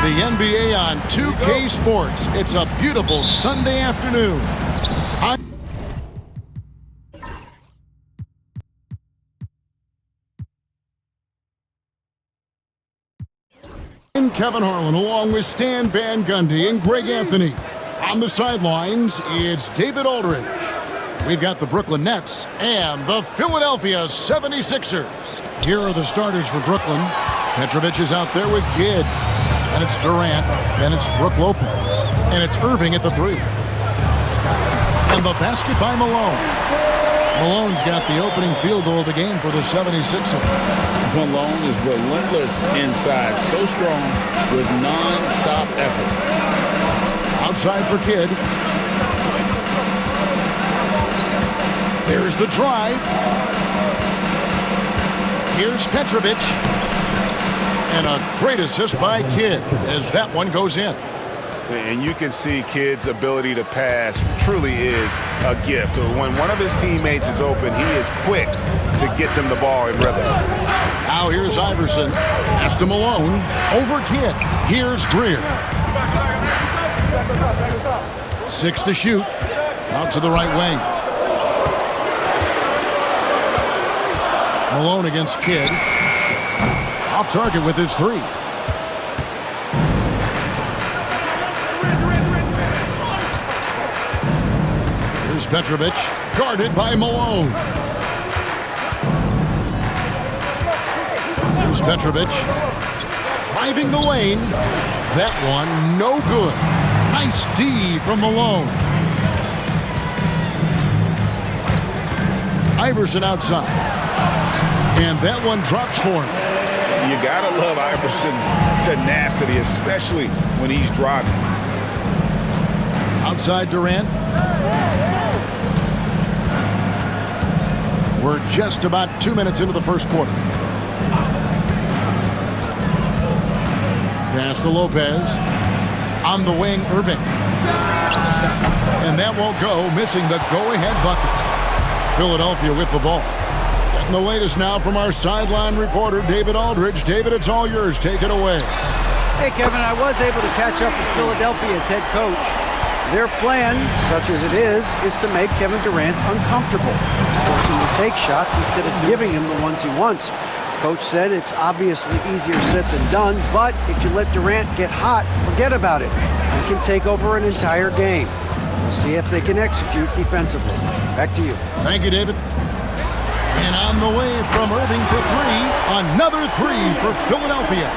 the NBA on 2K Sports. It's a beautiful Sunday afternoon. I'm Kevin Harlan along with Stan Van Gundy and Greg Anthony. On the sidelines, it's David Aldridge. We've got the Brooklyn Nets and the Philadelphia 76ers. Here are the starters for Brooklyn. Petrovic is out there with Kidd. And it's Durant. And it's Brook Lopez. And it's Irving at the 3. And the basket by Malone. Malone's got the opening field goal of the game for the 76ers. Malone is relentless inside. So strong with non-stop effort. Outside for Kidd. There's the drive. Here's Petrovic. And a great assist by Kidd as that one goes in. And you can see Kidd's ability to pass truly is a gift. When one of his teammates is open, he is quick to get them the ball in rhythm. Now here's Iverson. Pass to Malone. Over Kidd. Here's Greer. 6 to shoot. Out to the right wing. Malone against Kidd. Off target with his 3. Here's Petrovic. Guarded by Malone. Here's Petrovic. Driving the lane. That one no good. Nice D from Malone. Iverson outside. And that one drops for him. You gotta love Iverson's tenacity, especially when he's driving. Outside Durant. We're just about 2 minutes into the first quarter. Pass to Lopez. On the wing, Irving. And that won't go, missing the go-ahead bucket. Philadelphia with the ball. Getting the latest now from our sideline reporter, David Aldridge. David, it's all yours. Take it away. Hey, Kevin, I was able to catch up with Philadelphia's head coach. Their plan, such as it is to make Kevin Durant uncomfortable, force him to take shots instead of giving him the ones he wants. Coach said it's obviously easier said than done, but if you let Durant get hot, forget about it. He can take over an entire game. We'll see if they can execute defensively. Back to you. Thank you, David. And on the way from Irving for 3, another 3 for Philadelphia.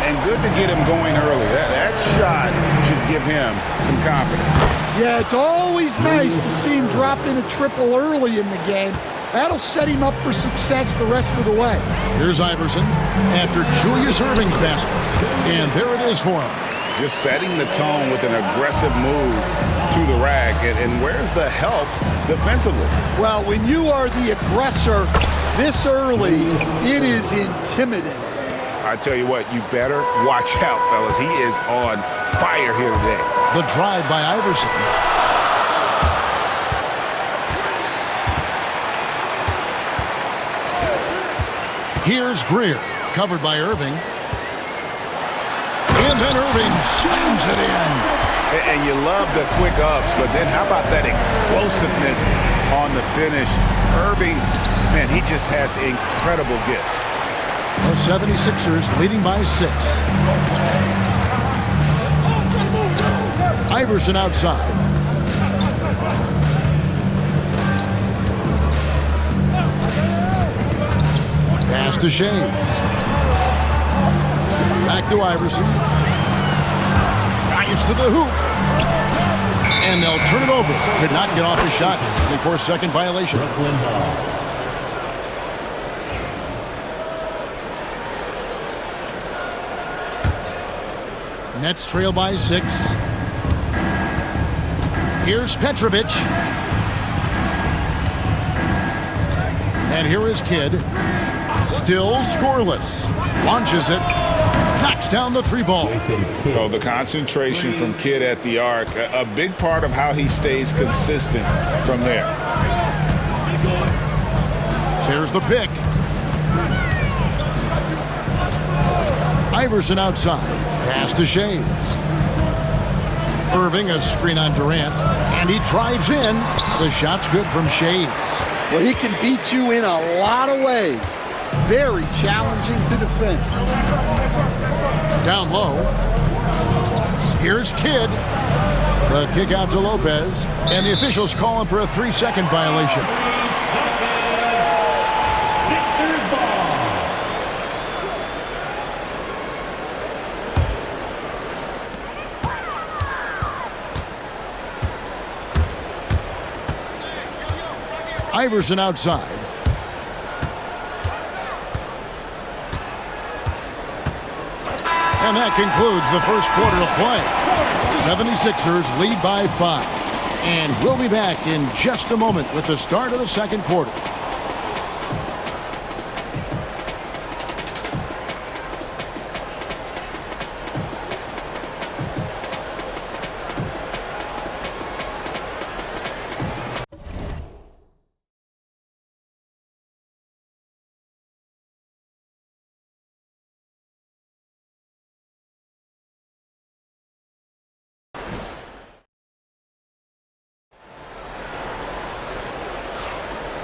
And good to get him going early. That shot should give him some confidence. Yeah, it's always nice to see him drop in a triple early in the game. That'll set him up for success the rest of the way. Here's Iverson after Julius Irving's basket. And there it is for him. Just setting the tone with an aggressive move to the rack. And where's the help defensively? Well, when you are the aggressor this early, it is intimidating. I tell you what, you better watch out, fellas. He is on fire here today. The drive by Iverson. Here's Greer, covered by Irving. And then Irving slams it in. And you love the quick ups, but then how about that explosiveness on the finish? Irving, man, he just has incredible gifts. The 76ers leading by 6. Iverson outside. Pass to Shane. Back to Iverson. Drives to the hoop. And they'll turn it over. Could not get off the shot. 24-second violation. Nets trail by 6. Here's Petrovic. And here is Kidd. Still scoreless. Launches it. Knocks down the 3-ball. Oh, the concentration from Kidd at the arc. A big part of how he stays consistent from there. There's the pick. Iverson outside. Pass to Shays. Irving, a screen on Durant, and he drives in. The shot's good from Shays. Well, he can beat you in a lot of ways. Very challenging to defend. Down low. Here's Kidd. The kick out to Lopez, and the officials call him for a 3-second violation. Iverson outside. And that concludes the first quarter of play. 76ers lead by 5. And we'll be back in just a moment with the start of the second quarter.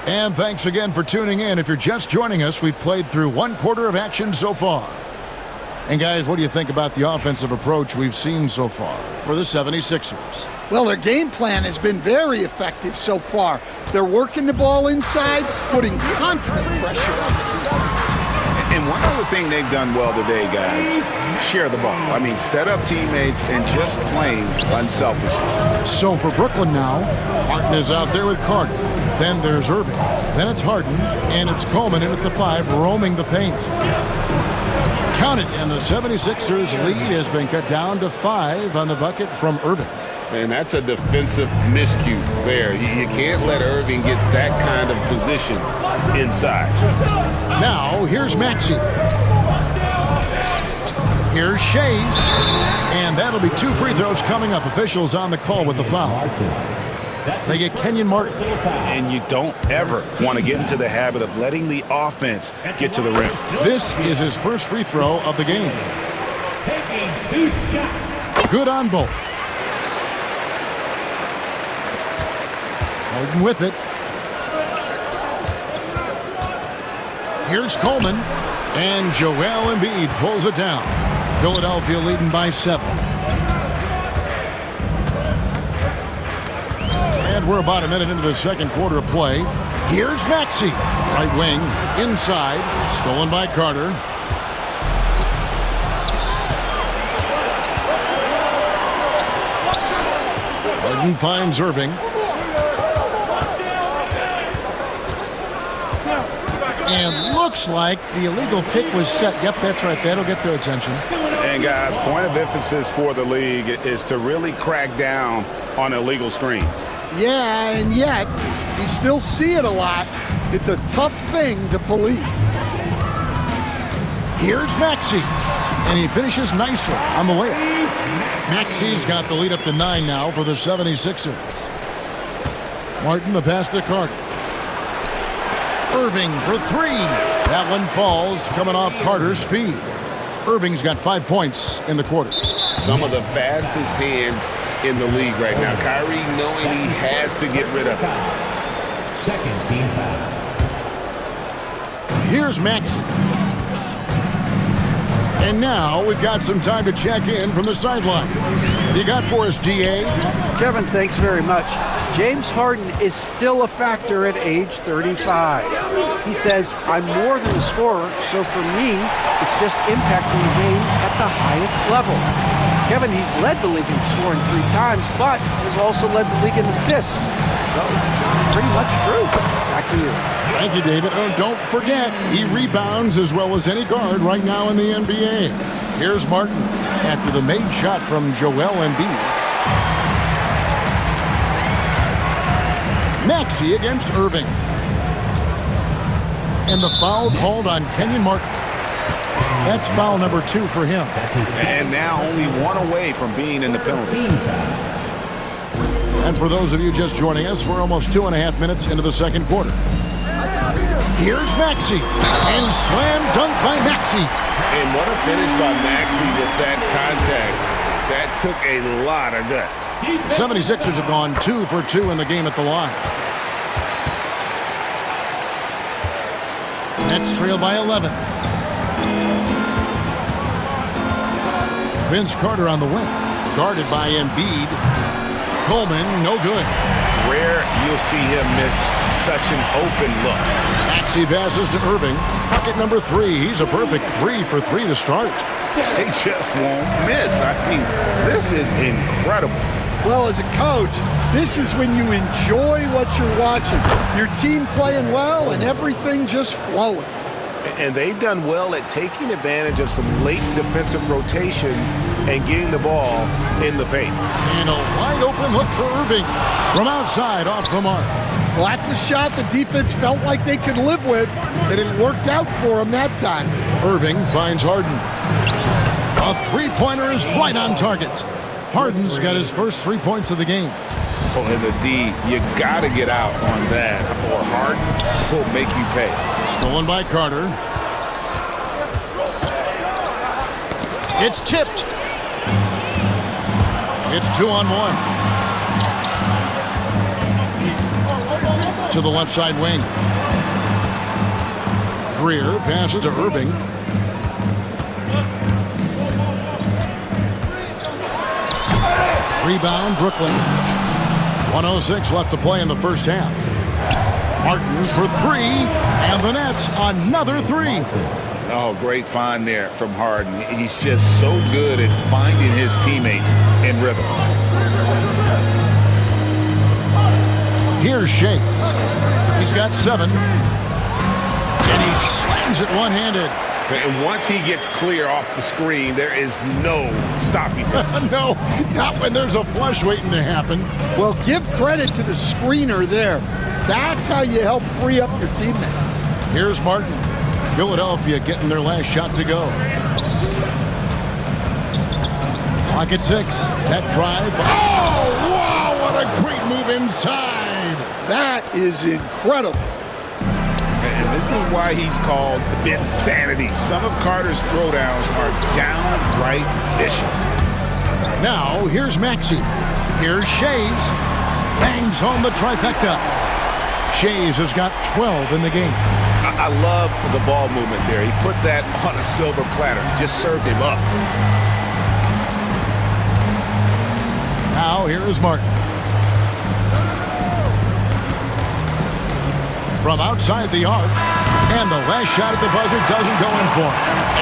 And thanks again for tuning in. If you're just joining us, we've played through one quarter of action so far. And guys, what do you think about the offensive approach we've seen so far for the 76ers? Well, their game plan has been very effective so far. They're working the ball inside, putting constant pressure on the defense. And one other thing they've done well today, guys, share the ball. I mean, set up teammates and just playing unselfishly. So for Brooklyn now, Martin is out there with Carter. Then there's Irving. Then it's Harden, and it's Coleman in at the 5, roaming the paint. Count it, and the 76ers lead has been cut down to 5 on the bucket from Irving. And that's a defensive miscue there. You can't let Irving get that kind of position inside. Now, here's Maxey. Here's Shays. And that'll be 2 free throws coming up. Officials on the call with the foul. They get Kenyon Martin. And you don't ever want to get into the habit of letting the offense get to the rim. This is his first free throw of the game. Good on both. Harden with it. Here's Coleman. And Joel Embiid pulls it down. Philadelphia leading by 7. And we're about a minute into the second quarter of play. Here's Maxey. Right wing, inside. Stolen by Carter. Harden finds Irving. And looks like the illegal pick was set. Yep, that's right. That'll get their attention. And, guys, point of emphasis for the league is to really crack down on illegal screens. Yeah, and yet, you still see it a lot. It's a tough thing to police. Here's Maxey. And he finishes nicely on the layup. Maxey's got the lead up to 9 now for the 76ers. Martin, the pass to Carter. Irving for 3. That one falls, coming off Carter's feed. Irving's got 5 points in the quarter. Some of the fastest hands in the league right now. Kyrie knowing he has to get rid of it. Second team foul. Here's Maxey. And now we've got some time to check in from the sideline. You got for us, DA? Kevin, thanks very much. James Harden is still a factor at age 35. He says, I'm more than a scorer, so for me, it's just impacting the game at the highest level. Kevin, he's led the league in scoring 3 times, but has also led the league in assists. So that's pretty much true. Back to you. Thank you, David. Oh, don't forget, he rebounds as well as any guard right now in the NBA. Here's Martin after the made shot from Joel Embiid. Maxey against Irving. And the foul called on Kenyon Martin. That's foul number 2 for him. And now only 1 away from being in the penalty. And for those of you just joining us, we're almost 2.5 minutes into the second quarter. Here's Maxey. And slam dunk by Maxey. And what a finish by Maxey with that contact. That took a lot of guts. 76ers have gone 2 for 2 in the game at the line. Nets trail by 11. Vince Carter on the wing, guarded by Embiid. Coleman, no good. Rare you'll see him miss such an open look. Maxey passes to Irving. Bucket number 3. He's a perfect 3 for 3 to start. They just won't miss. I mean, this is incredible. Well, as a coach, this is when you enjoy what you're watching. Your team playing well and everything just flowing. And they've done well at taking advantage of some late defensive rotations and getting the ball in the paint. And a wide open look for Irving. From outside, off the mark. Well, that's a shot the defense felt like they could live with, and it worked out for them that time. Irving finds Harden. A three-pointer is right on target. Harden's got his first 3 points of the game. Oh, and the D, you got to get out on that, or Harden will make you pay. Stolen by Carter. It's tipped. It's 2-on-1. To the left side wing. Greer passes to Irving. Rebound, Brooklyn. 1:06 left to play in the first half. Martin for 3, and the Nets another 3. Oh, great find there from Harden. He's just so good at finding his teammates in rhythm. Here's Shays. He's got 7. And he slams it one-handed. And once he gets clear off the screen, there is no stopping him. No, not when there's a flush waiting to happen. Well, give credit to the screener there. That's how you help free up your teammates. Here's Martin. Philadelphia getting their last shot to go. Clock at 6. That drive. Oh, wow, what a great move inside. That is incredible. And this is why he's called Vinsanity. Some of Carter's throwdowns are downright vicious. Now, here's Maxey. Here's Shays. Bangs home the trifecta. Shays has got 12 in the game. I love the ball movement there. He put that on a silver platter. Just served him up. Now, here is Martin. From outside the arc. And the last shot at the buzzer doesn't go in for him.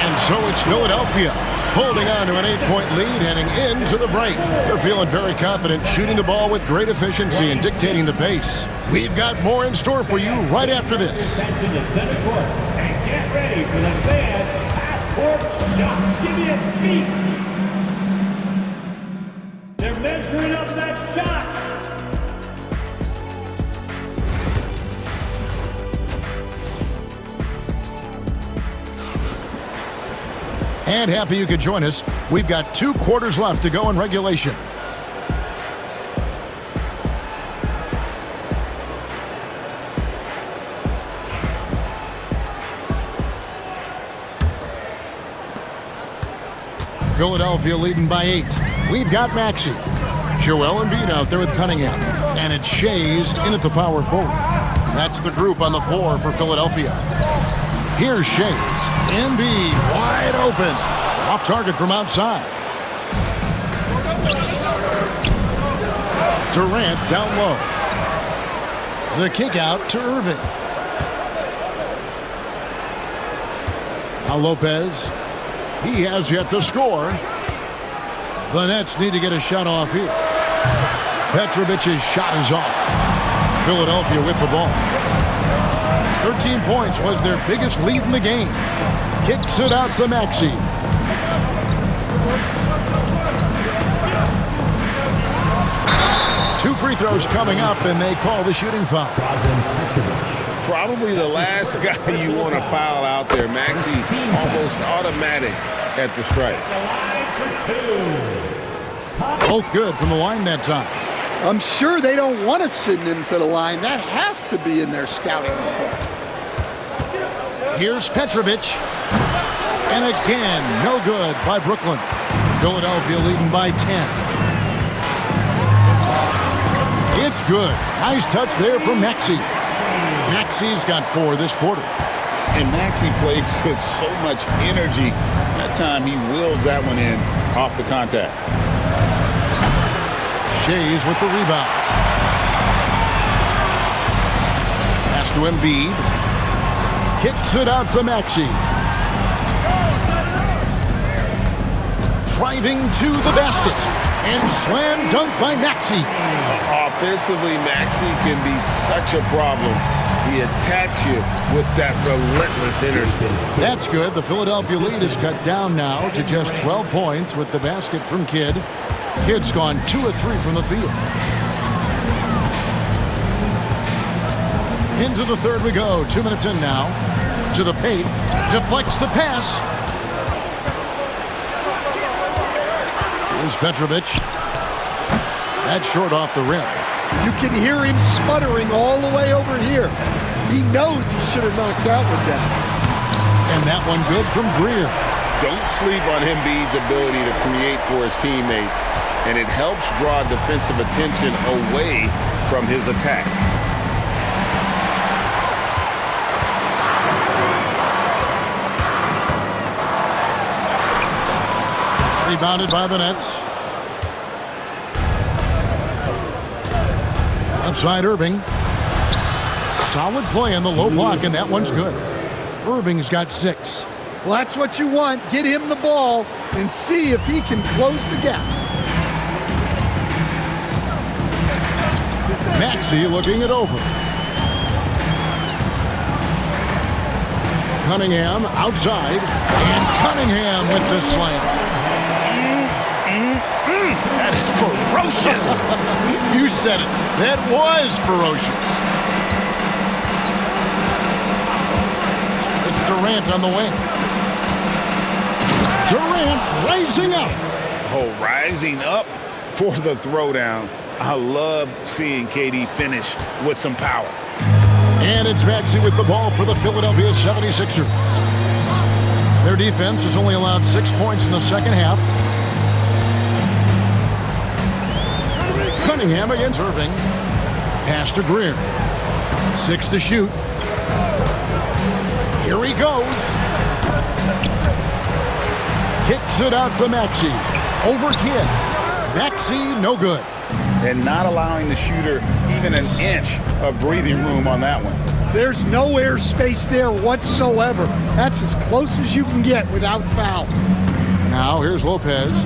And so it's Philadelphia holding on to an 8-point lead heading into the break. They're feeling very confident, shooting the ball with great efficiency and dictating the pace. We've got more in store for you right after this. Back to the center court. And get ready for the fan half-court shot. Give me a beat. They're measuring up that shot. And happy you could join us. We've got 2 quarters left to go in regulation. Philadelphia leading by 8. We've got Maxey. Joel Embiid out there with Cunningham. And it's Shays in at the power forward. That's the group on the floor for Philadelphia. Here's Shays. Embiid wide open. Off target from outside. Durant down low. The kick out to Irving. Now Lopez. He has yet to score. The Nets need to get a shot off here. Petrovic's shot is off. Philadelphia with the ball. 13 points was their biggest lead in the game. Kicks it out to Maxey. Two free throws coming up, and they call the shooting foul. Probably the last guy you want to foul out there. Maxey almost automatic at the strike. Both good from the line that time. I'm sure they don't want to send him to the line. That has to be in their scouting report. Here's Petrovic. And again, no good by Brooklyn. Philadelphia leading by 10. It's good. Nice touch there from Maxey. Maxey's got 4 this quarter. And Maxey plays with so much energy. That time he wheels that one in off the contact. Shays with the rebound. Pass to Embiid. Kicks it out to Maxey. Driving to the basket. And slam dunk by Maxey. Offensively, Maxey can be such a problem. He attacks you with that relentless energy. That's good. The Philadelphia lead is cut down now to just 12 points with the basket from Kidd. Kidd's gone 2 of 3 from the field. Into the third we go. 2 minutes in now. To the paint. Deflects the pass. Here's Petrovic. That's short off the rim. You can hear him sputtering all the way over here. He knows he should have knocked that one down. And that one good from Greer. Don't sleep on Embiid's ability to create for his teammates, and it helps draw defensive attention away from his attack. Rebounded by the Nets. Outside Irving. Solid play in the low block, and that one's good. Irving's got 6. Well, that's what you want. Get him the ball and see if he can close the gap. Maxey looking it over. Cunningham outside, and Cunningham with the slam. That is ferocious. You said it. That was ferocious. It's Durant on the wing. Durant rising up. Oh, rising up for the throwdown. I love seeing KD finish with some power. And it's Maxey with the ball for the Philadelphia 76ers. Their defense has only allowed 6 points in the second half. Cunningham against Irving. Pass to Greer. 6 to shoot. Here he goes. Kicks it out to Maxey. Over Kidd. Maxey, no good. And not allowing the shooter even an inch of breathing room on that one. There's no air space there whatsoever. That's as close as you can get without foul. Now here's Lopez.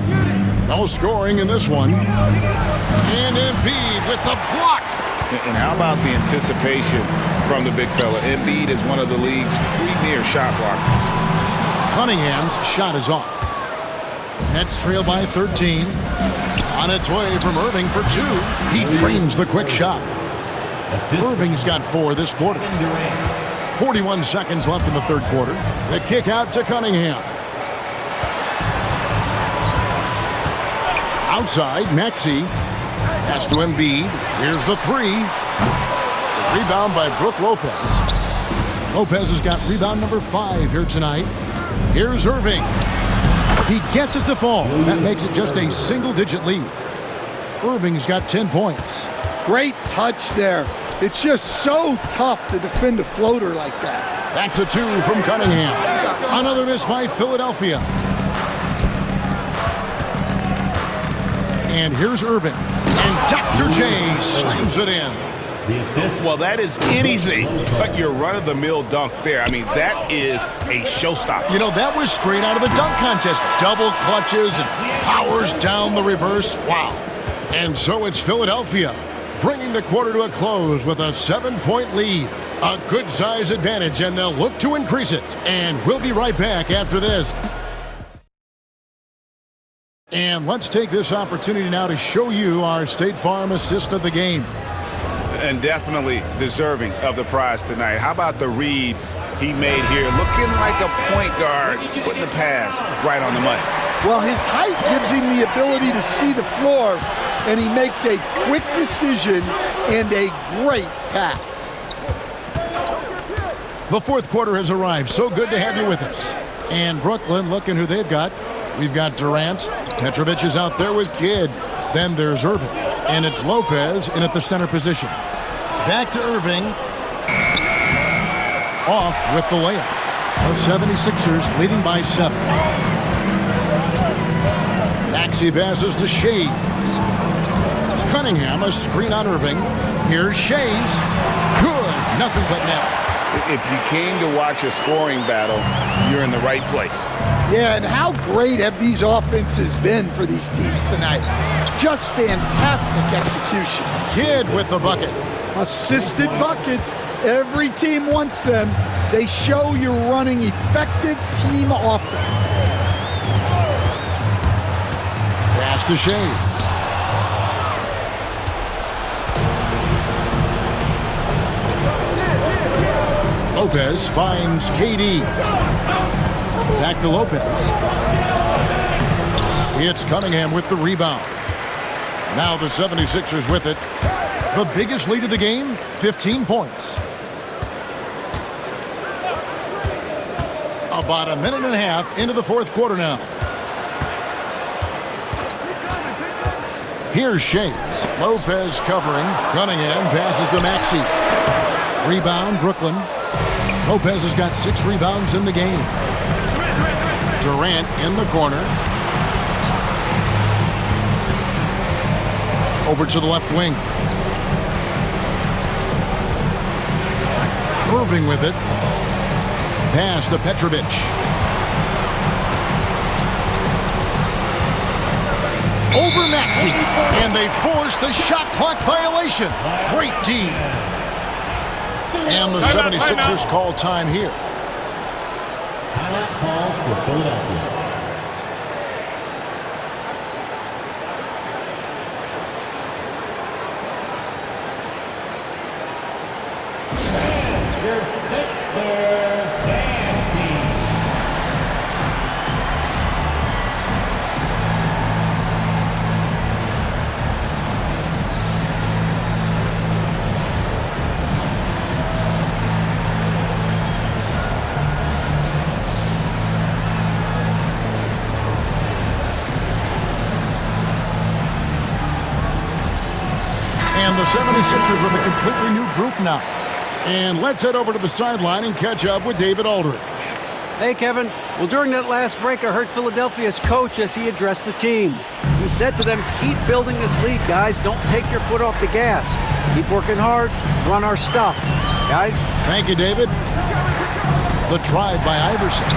No scoring in this one. And Embiid with the block. And how about the anticipation from the big fella? Embiid is one of the league's premier shot blockers. Cunningham's shot is off. Nets trail by 13. On its way from Irving for 2. He dreams the quick shot. Irving's got 4 this quarter. 41 seconds left in the third quarter. The kick out to Cunningham. Outside, Maxey. Pass to Embiid. Here's the 3. The rebound by Brook Lopez. Lopez has got rebound number 5 here tonight. Here's Irving. He gets it to fall. That makes it just a single-digit lead. Irving's got 10 points. Great touch there. It's just so tough to defend a floater like that. That's a 2 from Cunningham. Another miss by Philadelphia. And here's Irving. And Dr. J slams it in. Well, that is anything but your run-of-the-mill dunk there. I mean, that is a showstopper. You know, that was straight out of the dunk contest. Double clutches and powers down the reverse. Wow. And so it's Philadelphia bringing the quarter to a close with a 7-point lead. A good size advantage, and they'll look to increase it. And we'll be right back after this. And let's take this opportunity now to show you our State Farm assist of the game. And definitely deserving of the prize tonight. How about the read he made here? Looking like a point guard, putting the pass right on the money. Well, his height gives him the ability to see the floor, and he makes a quick decision and a great pass. The fourth quarter has arrived. So good to have you with us. And Brooklyn, looking who they've got. We've got Durant, Petrovic is out there with Kidd. Then there's Irving. And it's Lopez in at the center position. Back to Irving. Off with the layup. The 76ers leading by 7. Maxey passes to Shays. Cunningham, a screen on Irving. Here's Shays. Good. Nothing but net. If you came to watch a scoring battle, you're in the right place. Yeah, and how great have these offenses been for these teams tonight? Just fantastic execution. Kidd with the bucket. Assisted buckets. Every team wants them. They show you're running effective team offense. Pass to Shays. Lopez finds KD. Back to Lopez. It's Cunningham with the rebound. Now the 76ers with it. The biggest lead of the game, 15 points. About a minute and a half into the fourth quarter now. Here's Shays. Lopez covering. Cunningham passes to Maxey. Rebound, Brooklyn. Lopez has got 6 rebounds in the game. Durant in the corner. Over to the left wing. Irving with it. Pass to Petrovic. Over Maxey. And they force the shot clock violation. Great D. And the 76ers call time here. Timeout call for Philadelphia. Your Sixers band team. And the 76ers with a completely new group now. And let's head over to the sideline and catch up with David Aldridge. Hey, Kevin. Well, during that last break, I heard Philadelphia's coach as he addressed the team. He said to them, keep building this lead, guys. Don't take your foot off the gas. Keep working hard. Run our stuff. Guys? Thank you, David. The drive by Iverson.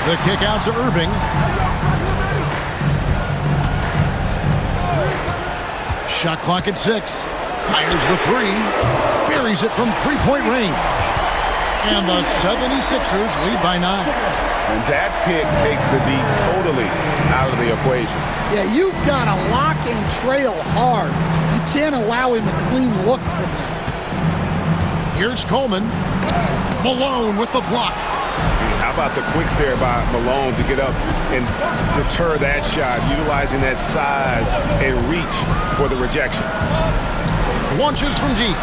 The kick out to Irving. Shot clock at 6. Fires the 3. Buries it from three-point range. And the 76ers lead by 9. And that pick takes the D totally out of the equation. Yeah, you've got to lock and trail hard. You can't allow him a clean look from that. Here's Coleman. Malone with the block. How about the quicks there by Malone to get up and deter that shot, utilizing that size and reach for the rejection. Launches from deep.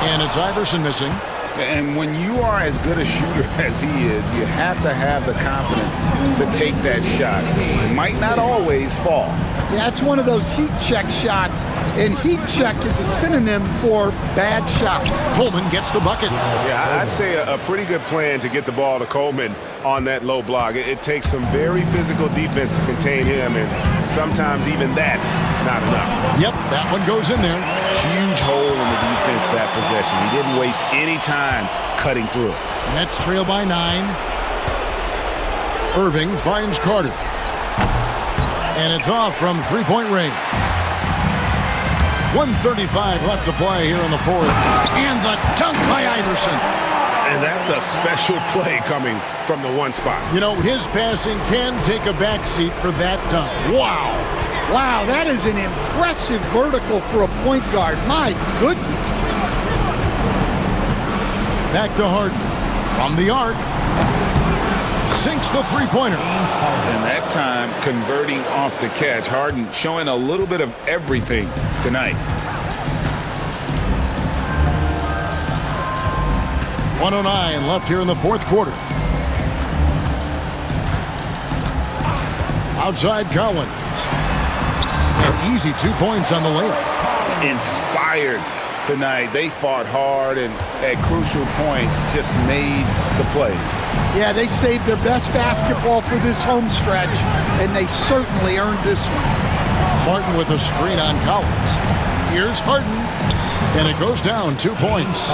And it's Iverson missing. And when you are as good a shooter as he is, you have to have the confidence to take that shot. It might not always fall. Yeah, it's one of those heat check shots, and heat check is a synonym for bad shot. Coleman gets the bucket. Yeah, I'd say a pretty good plan to get the ball to Coleman on that low block. It takes some very physical defense to contain him, and sometimes even that's not enough. Yep, that one goes in there. Huge hole in the defense that possession. He didn't waste any time cutting through it. Nets trail by 9. Irving finds Carter. And it's off from three-point range. 1:35 left to play here in the fourth. And the dunk by Iverson. And that's a special play coming from the one spot. You know, his passing can take a backseat for that dunk. Wow. Wow, that is an impressive vertical for a point guard. My goodness. Back to Harden. From the arc. Sinks the three-pointer. And that time, converting off the catch. Harden showing a little bit of everything tonight. 1:09 left here in the fourth quarter. Outside Collins. An easy 2 points on the layup. Inspired tonight. They fought hard and at crucial points just made the plays. Yeah, they saved their best basketball for this home stretch, and they certainly earned this one. Martin with a screen on Collins. Here's Harden, and it goes down 2 points.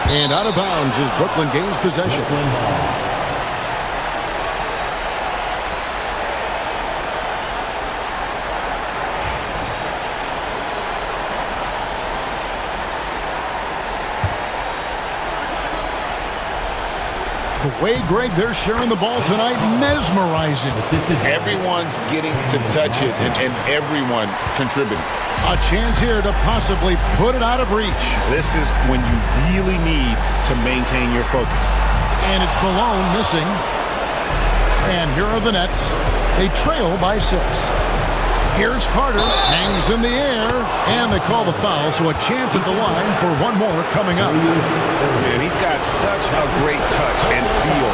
And out of bounds as Brooklyn gains possession. The way, Greg, they're sharing the ball tonight, mesmerizing. Everyone's getting to touch it, and everyone's contributing. A chance here to possibly put it out of reach. This is when you really need to maintain your focus. And it's Malone missing. And here are the Nets. They trail by 6. Here's Carter, hangs in the air, and they call the foul, so a chance at the line for one more coming up. And he's got such a great touch and feel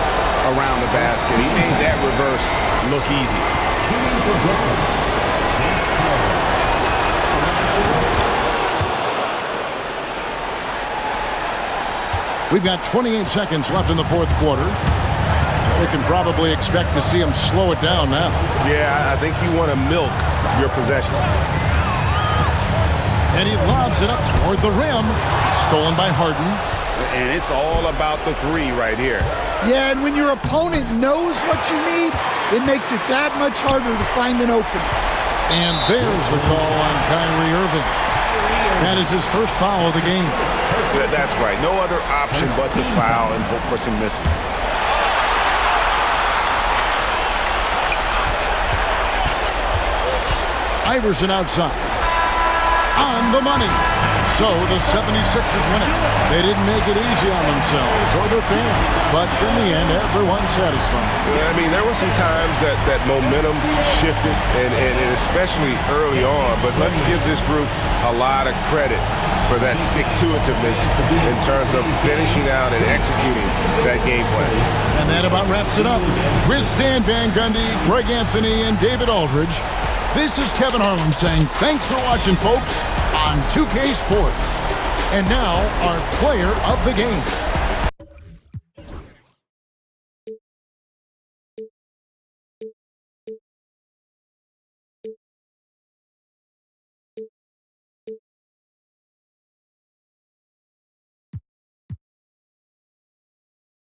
around the basket. He made that reverse look easy. We've got 28 seconds left in the fourth quarter. We can probably expect to see him slow it down now. Yeah, I think you want to milk your possessions. And he lobs it up toward the rim. Stolen by Harden. And it's all about the 3 right here. Yeah, and when your opponent knows what you need, it makes it that much harder to find an opening. And there's the call on Kyrie Irving. That is his first foul of the game. That's right. No other option but to foul and hope for some misses. Iverson outside. On the money. So the 76ers win it. They didn't make it easy on themselves or their fans, but in the end, everyone's satisfied. I mean, there were some times that momentum shifted, and especially early on, but let's give this group a lot of credit for that stick-to-itiveness in terms of finishing out and executing that game plan. And that about wraps it up. With Stan Van Gundy, Greg Anthony, and David Aldridge, this is Kevin Harlan saying thanks for watching, folks, on 2K Sports. And now, our player of the game.